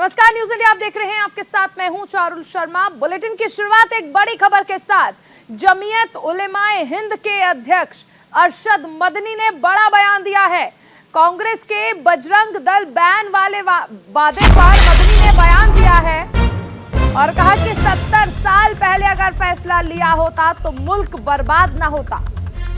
नमस्कार, news India आप देख रहे हैं। आपके साथ मैं हूं चारुल शर्मा। बुलेटिन की शुरुआत एक बड़ी खबर के साथ। जमीयत उलेमाए हिंद के अध्यक्ष अरशद मदनी ने बड़ा बयान दिया है। कांग्रेस के बजरंग दल बैन वाले वादे पर मदनी ने बयान दिया है और कहा कि 70 साल पहले अगर फैसला लिया होता तो मुल्क बर्बाद ना होता।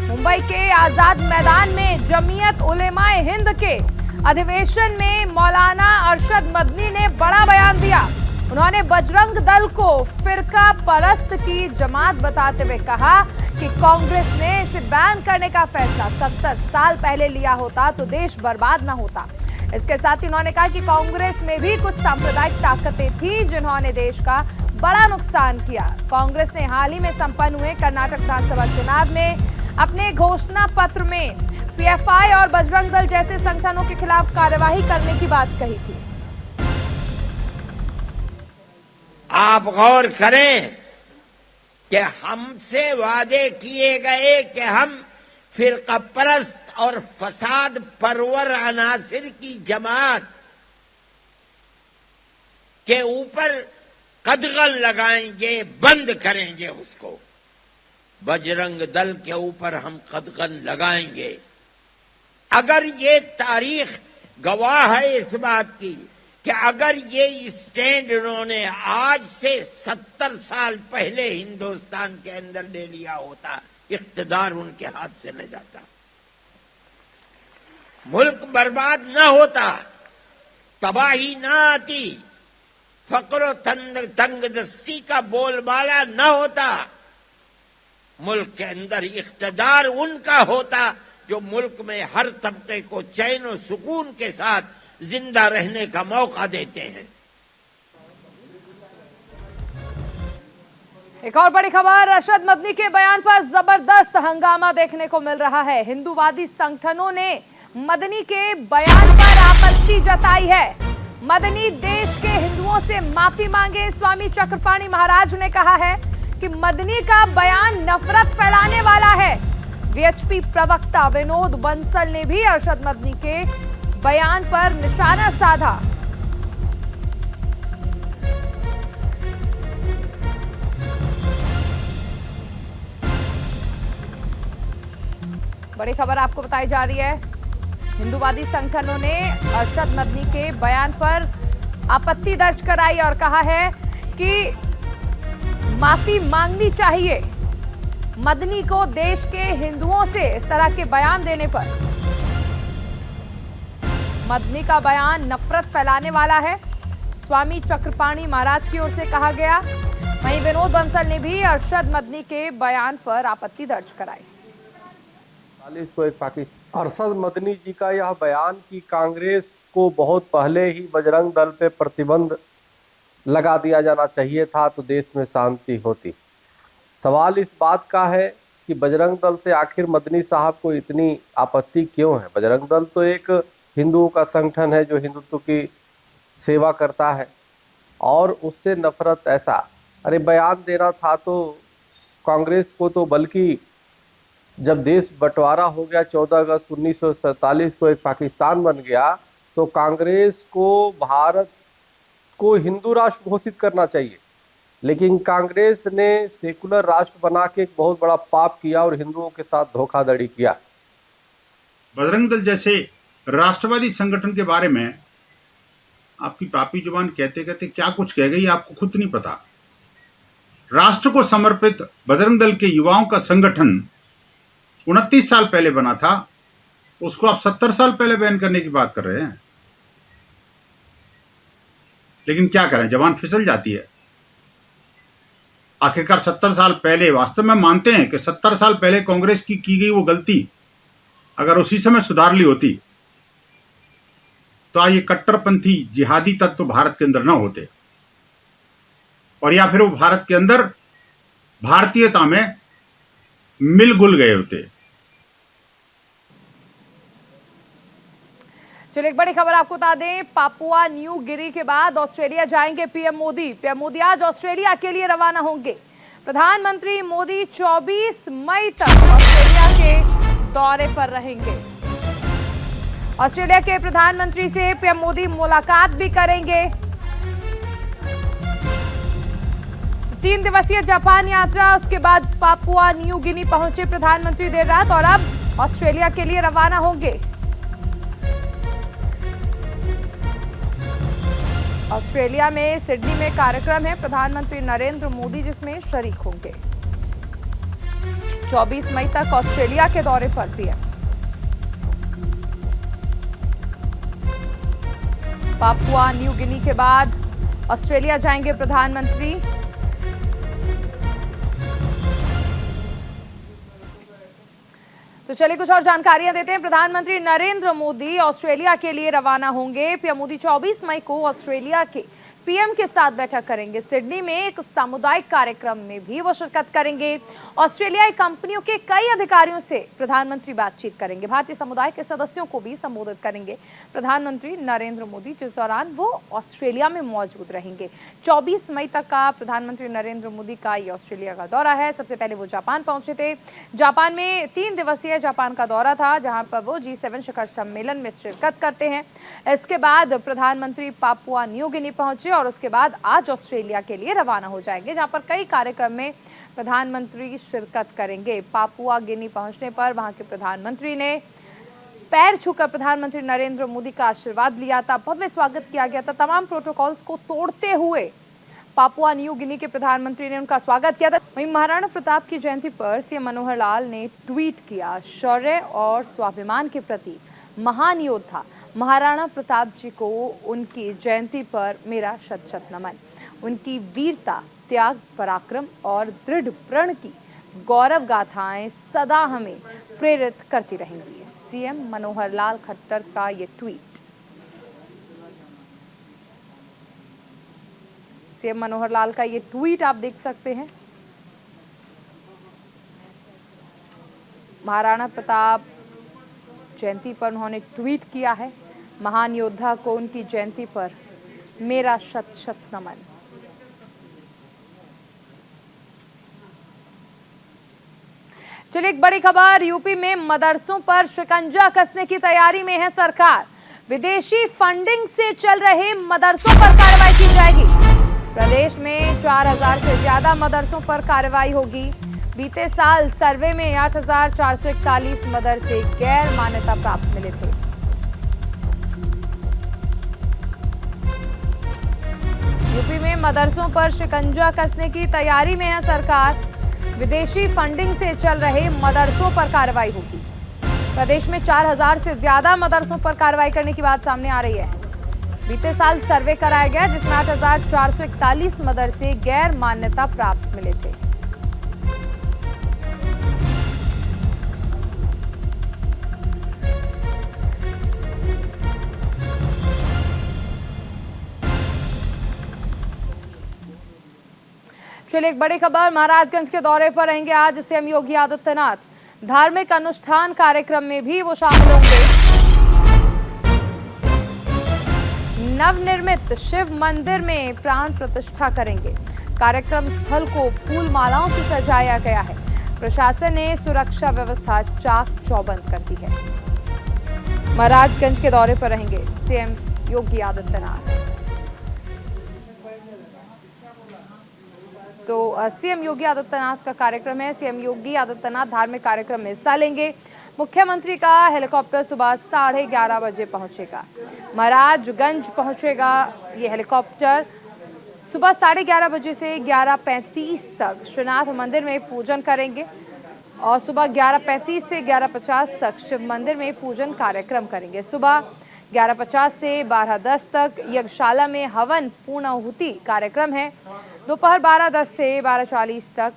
मुंबई के आजाद मैदान में जमीयत उलेमाए हिंद के अधिवेशन में मौलाना अरशद मदनी ने बड़ा बयान दिया। उन्होंने बजरंग दल को फिरका परस्त की जमात बताते हुए कहा कि कांग्रेस ने इसे बैन करने का फैसला 70 साल पहले लिया होता तो देश बर्बाद ना होता। इसके साथ ही उन्होंने कहा कि कांग्रेस में भी कुछ सांप्रदायिक ताकतें थी जिन्होंने देश का बड़ा नुकसान किया। कांग्रेस ने हाल ही में संपन्न हुए कर्नाटक विधानसभा चुनाव में अपने घोषणा पत्र में पीएफआई और बजरंग दल जैसे संगठनों के खिलाफ कार्यवाही करने की बात कही थी। आप गौर करें कि हमसे वादे किए गए कि हम फिरका परस्त और फसाद परवर अनासिर की जमात के ऊपर कदगन लगाएंगे, बंद करेंगे उसको। बजरंग दल के ऊपर हम कदगन लगाएंगे। अगर ये तारीख गवाह है इस बात की कि अगर ये स्टैंड उन्होंने आज से 70 साल पहले हिंदुस्तान के अंदर ले लिया होता, इख्तिदार उनके हाथ से न जाता, मुल्क बर्बाद न होता, तबाही न आती, फक्र तंगदस्ती का बोलबाला न होता, मुल्क के अंदर इख्तिदार उनका होता जो मुल्क में हर तबके को चैन और सुकून के साथ जिंदा रहने का मौका देते हैं। एक और बड़ी खबर, अरशद मदनी के बयान पर जबरदस्त हंगामा देखने को मिल रहा है। हिंदूवादी संगठनों ने मदनी के बयान पर आपत्ति जताई है। मदनी देश के हिंदुओं से माफी मांगे। स्वामी चक्रपाणी महाराज ने कहा है कि मदनी का बयान नफरत फैलाने वाला है। वीएचपी प्रवक्ता विनोद बंसल ने भी अरशद मदनी के बयान पर निशाना साधा। बड़ी खबर आपको बताई जा रही है। हिंदूवादी संगठनों ने अरशद मदनी के बयान पर आपत्ति दर्ज कराई और कहा है कि माफी मांगनी चाहिए मदनी को देश के हिंदुओं से इस तरह के बयान देने पर। मदनी का बयान नफरत फैलाने वाला है, स्वामी चक्रपाणी महाराज की ओर से कहा गया। वहीं विनोद बंसल ने भी अरशद मदनी के बयान पर आपत्ति दर्ज कराई। अरशद मदनी जी का यह बयान कि कांग्रेस को बहुत पहले ही बजरंग दल पे प्रतिबंध लगा दिया जाना चाहिए था तो देश में शांति होती। सवाल इस बात का है कि बजरंग दल से आखिर मदनी साहब को इतनी आपत्ति क्यों है। बजरंग दल तो एक हिंदुओं का संगठन है जो हिंदुत्व की सेवा करता है और उससे नफरत ऐसा, अरे बयान देना था तो कांग्रेस को तो, बल्कि जब देश बंटवारा हो गया 14 अगस्त 1947 को एक पाकिस्तान बन गया तो कांग्रेस को भारत को हिंदू राष्ट्र घोषित करना चाहिए, लेकिन कांग्रेस ने सेकुलर राष्ट्र बना के एक बहुत बड़ा पाप किया और हिंदुओं के साथ धोखाधड़ी किया। बजरंग दल जैसे राष्ट्रवादी संगठन के बारे में आपकी पापी जुबान कहते कहते क्या कुछ कह गई आपको खुद नहीं पता। राष्ट्र को समर्पित बजरंग दल के युवाओं का संगठन 29 साल पहले बना था, उसको आप 70 साल पहले बैन करने की बात कर रहे हैं। लेकिन क्या करें, जबान फिसल जाती है। आखिरकार 70 साल पहले, वास्तव में मानते हैं कि 70 साल पहले कांग्रेस की गई वो गलती अगर उसी समय सुधार ली होती तो आज ये कट्टरपंथी जिहादी तत्व तो भारत के अंदर न होते, और या फिर वो भारत के अंदर भारतीयता में मिल घुल गए होते। चलिए एक बड़ी खबर आपको बता दें, पापुआ न्यू गिनी के बाद ऑस्ट्रेलिया जाएंगे पीएम मोदी। पीएम मोदी आज ऑस्ट्रेलिया के लिए रवाना होंगे। प्रधानमंत्री मोदी 24 मई तक ऑस्ट्रेलिया के दौरे पर रहेंगे। ऑस्ट्रेलिया के प्रधानमंत्री से पीएम मोदी मुलाकात भी करेंगे। 3 दिवसीय जापान यात्रा, उसके बाद पापुआ न्यू गिनी पहुंचे प्रधानमंत्री देर रात और अब ऑस्ट्रेलिया के लिए रवाना होंगे। ऑस्ट्रेलिया में सिडनी में कार्यक्रम है प्रधानमंत्री नरेंद्र मोदी जिसमें शरीक होंगे। 24 मई तक ऑस्ट्रेलिया के दौरे पर पीएम। पापुआ न्यू गिनी के बाद ऑस्ट्रेलिया जाएंगे प्रधानमंत्री। तो चलिए कुछ और जानकारियां देते हैं। प्रधानमंत्री नरेंद्र मोदी ऑस्ट्रेलिया के लिए रवाना होंगे। पीएम मोदी 24 मई को ऑस्ट्रेलिया के पीएम के साथ बैठक करेंगे। सिडनी में एक सामुदायिक कार्यक्रम में भी वो शिरकत करेंगे। ऑस्ट्रेलियाई कंपनियों के कई अधिकारियों से प्रधानमंत्री बातचीत करेंगे। भारतीय समुदाय के सदस्यों को भी संबोधित करेंगे प्रधानमंत्री नरेंद्र मोदी, जिस दौरान वो ऑस्ट्रेलिया में मौजूद रहेंगे। 24 मई तक का प्रधानमंत्री नरेंद्र मोदी का ये ऑस्ट्रेलिया का दौरा है। सबसे पहले वो जापान पहुंचे थे। जापान में 3 दिवसीय जापान का दौरा था, जहां पर वो G7 शिखर सम्मेलन में शिरकत करते हैं। इसके बाद प्रधानमंत्री पापुआ न्यू गिनी पहुंचे और उसके बाद आज ऑस्ट्रेलिया के लिए रवाना हो जाएंगे, जहां पर कई कार्यक्रम में प्रधानमंत्री शिरकत करेंगे। पापुआ गिनी पहुंचने पर वहां के प्रधानमंत्री ने पैर छूकर प्रधानमंत्री नरेंद्र मोदी का आशीर्वाद लिया था। भव्य स्वागत किया गया था। तमाम प्रोटोकॉल्स को तोड़ते हुए पापुआ न्यू गिनी के प्रधानमंत्री ने उनका स्वागत किया था। वहीं महाराणा प्रताप की जयंती पर सीएम मनोहर लाल ने ट्वीट किया, शौर्य और स्वाभिमान के प्रति महान योद्धा महाराणा प्रताप जी को उनकी जयंती पर मेरा शत शत नमन। उनकी वीरता, त्याग, पराक्रम और दृढ़ प्रण की गौरव गाथाएं सदा हमें प्रेरित करती रहेंगी। सीएम मनोहर लाल खट्टर का ये ट्वीट। सीएम मनोहर लाल का ये ट्वीट आप देख सकते हैं। महाराणा प्रताप जयंती पर उन्होंने ट्वीट किया है, महान योद्धा को उनकी जयंती पर मेरा शत शत नमन। चलिए एक बड़ी खबर, यूपी में मदरसों पर शिकंजा कसने की तैयारी में है सरकार। विदेशी फंडिंग से चल रहे मदरसों पर कार्रवाई की जाएगी। प्रदेश में 4000 से ज्यादा मदरसों पर कार्रवाई होगी। बीते साल सर्वे में 8441 मदरसे गैर मान्यता प्राप्त मिले थे। यूपी में मदरसों पर शिकंजा कसने की तैयारी में है सरकार। विदेशी फंडिंग से चल रहे मदरसों पर कार्रवाई होगी। प्रदेश में 4000 से ज्यादा मदरसों पर कार्रवाई करने की बात सामने आ रही है। बीते साल सर्वे कराया गया जिसमें 8441 मदरसे गैर मान्यता प्राप्त मिले थे। चलिए एक बड़ी खबर, महाराजगंज के दौरे पर रहेंगे आज सीएम योगी आदित्यनाथ। धार्मिक अनुष्ठान कार्यक्रम में भी वो शामिल होंगे। नवनिर्मित शिव मंदिर में प्राण प्रतिष्ठा करेंगे। कार्यक्रम स्थल को फूल मालाओं से सजाया गया है। प्रशासन ने सुरक्षा व्यवस्था चाक चौबंद कर दी है। महाराजगंज के दौरे पर रहेंगे सीएम योगी आदित्यनाथ। तो सीएम योगी आदित्यनाथ का कार्यक्रम है। सीएम योगी आदित्यनाथ धार्मिक कार्यक्रम में हिस्सा लेंगे। मुख्यमंत्री का हेलीकॉप्टर सुबह 11:30 बजे पहुंचेगा। महाराजगंज पहुंचेगा ये हेलीकॉप्टर। सुबह 11:30 बजे से 11:35 तक श्रीनाथ मंदिर में पूजन करेंगे और सुबह 11:35 से 11:50 तक शिव मंदिर में पूजन कार्यक्रम करेंगे। सुबह 11:50 से 12:10 तक यज्ञशाला में हवन पूर्णाहुति कार्यक्रम है। दोपहर 12:10 से 12:40 तक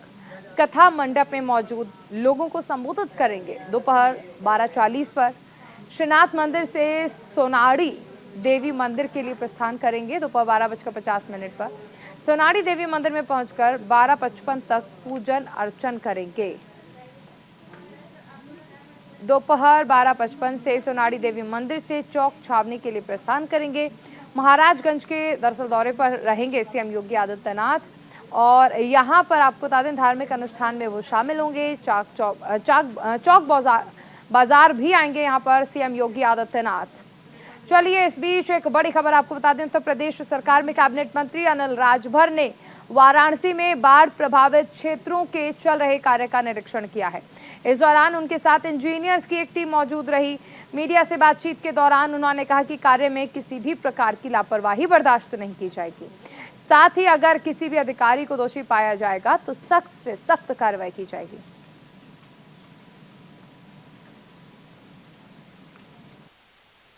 कथा मंडप में मौजूद लोगों को संबोधित करेंगे। दोपहर 12:40 पर श्रीनाथ मंदिर से सोनाड़ी देवी मंदिर के लिए प्रस्थान करेंगे। दोपहर 12:50 पर सोनाड़ी देवी मंदिर में पहुंचकर 12:55 तक पूजन अर्चन करेंगे। दोपहर 12:55 से सोनाड़ी देवी मंदिर से चौक छावनी के लिए प्रस्थान करेंगे। महाराजगंज के दरअसल दौरे पर रहेंगे सीएम योगी आदित्यनाथ और यहाँ पर आपको बता दें धार्मिक अनुष्ठान में वो शामिल होंगे। चौक बाजार भी आएंगे यहाँ पर सीएम योगी आदित्यनाथ। चलिए इस बीच एक बड़ी खबर आपको बता दें, उत्तर प्रदेश सरकार में कैबिनेट मंत्री अनिल राजभर ने वाराणसी में बाढ़ प्रभावित क्षेत्रों के चल रहे कार्य का निरीक्षण किया है। इस दौरान उनके साथ इंजीनियर्स की एक टीम मौजूद रही। मीडिया से बातचीत के दौरान उन्होंने कहा कि कार्य में किसी भी प्रकार की लापरवाही बर्दाश्त नहीं की जाएगी। साथ ही अगर किसी भी अधिकारी को दोषी पाया जाएगा तो सख्त से सख्त कार्रवाई की जाएगी।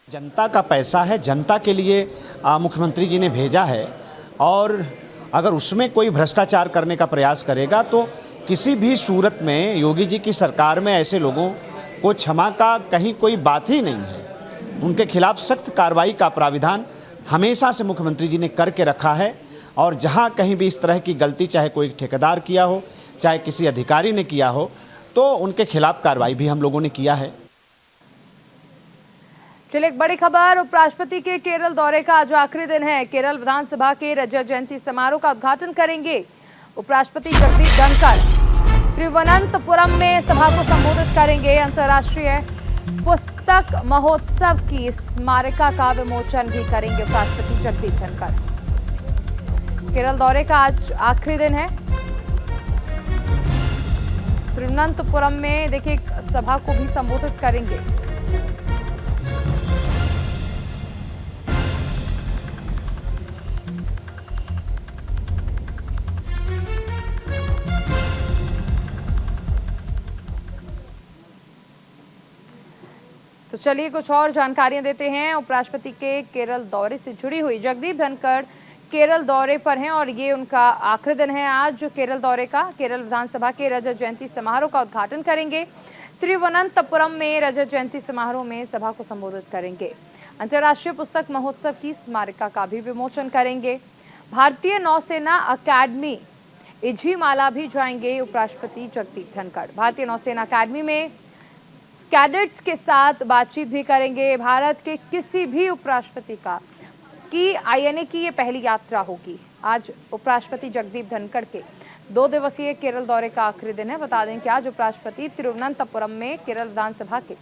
जनता का पैसा है, जनता के लिए मुख्यमंत्री जी ने भेजा है, और अगर उसमें कोई भ्रष्टाचार करने का प्रयास करेगा तो किसी भी सूरत में योगी जी की सरकार में ऐसे लोगों को क्षमा का कहीं कोई बात ही नहीं है। उनके खिलाफ सख्त कार्रवाई का प्राविधान हमेशा से मुख्यमंत्री जी ने करके रखा है, और जहां कहीं भी इस तरह की गलती चाहे कोई ठेकेदार किया हो, चाहे किसी अधिकारी ने किया हो, तो उनके खिलाफ कार्रवाई भी हम लोगों ने किया है। चलिए एक बड़ी खबर, उपराष्ट्रपति के केरल दौरे का आज आखिरी दिन है। केरल विधानसभा के रजत जयंती समारोह का उद्घाटन करेंगे उपराष्ट्रपति जगदीप धनखड़। तिरुवनंतपुरम में सभा को संबोधित करेंगे। अंतर्राष्ट्रीय पुस्तक महोत्सव की स्मारिका का विमोचन भी करेंगे उपराष्ट्रपति जगदीप धनखड़। केरल दौरे का आज आखिरी दिन है। तिरुवनंतपुरम में देखिए सभा को भी संबोधित करेंगे। तो चलिए कुछ और जानकारियां देते हैं उपराष्ट्रपति के केरल दौरे से जुड़ी हुई। जगदीप धनखड़ केरल दौरे पर हैं और ये उनका आखिरी दिन है आज केरल दौरे का। केरल विधानसभा के रजत जयंती समारोह का उद्घाटन करेंगे। तिरुवनंतपुरम में रजत जयंती समारोह में सभा को संबोधित करेंगे। अंतर्राष्ट्रीय पुस्तक महोत्सव की स्मारिका का भी विमोचन करेंगे। भारतीय नौसेना अकादमी इझीमाला भी जाएंगे उपराष्ट्रपति जगदीप धनखड़। भारतीय नौसेना अकादमी में कैडेट्स के साथ बातचीत भी करेंगे। भारत के किसी भी उपराष्ट्रपति की आईएनए की ये पहली यात्रा होगी। आज उपराष्ट्रपति जगदीप धनखड़ के 2 दिवसीय केरल दौरे का आखिरी दिन है। बता दें कि आज उपराष्ट्रपति तिरुवनंतपुरम में केरल विधानसभा के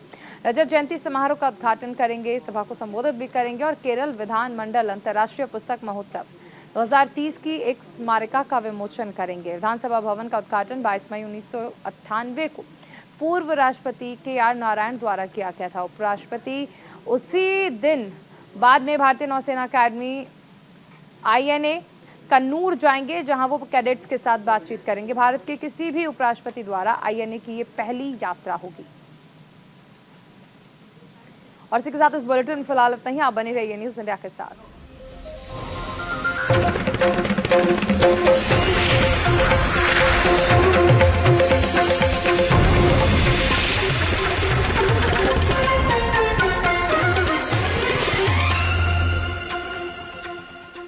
रजत जयंती समारोह का उद्घाटन करेंगे, सभा को संबोधित भी करेंगे और केरल विधानमंडल अंतर्राष्ट्रीय पुस्तक महोत्सव 2030 की एक स्मारिका का विमोचन करेंगे। विधानसभा भवन का उद्घाटन 22 मई 1998 को पूर्व राष्ट्रपति KR नारायण द्वारा किया गया था। उपराष्ट्रपति उसी दिन बाद में भारतीय नौसेना अकादमी INA कन्नूर जाएंगे, जहां वो कैडेट्स के साथ बातचीत करेंगे। भारत के किसी भी उपराष्ट्रपति द्वारा INA की ये पहली यात्रा होगी। और इसी के साथ इस बुलेटिन में फिलहाल इतना ही। आप बने रहिए न्यूज़ इंडिया के साथ।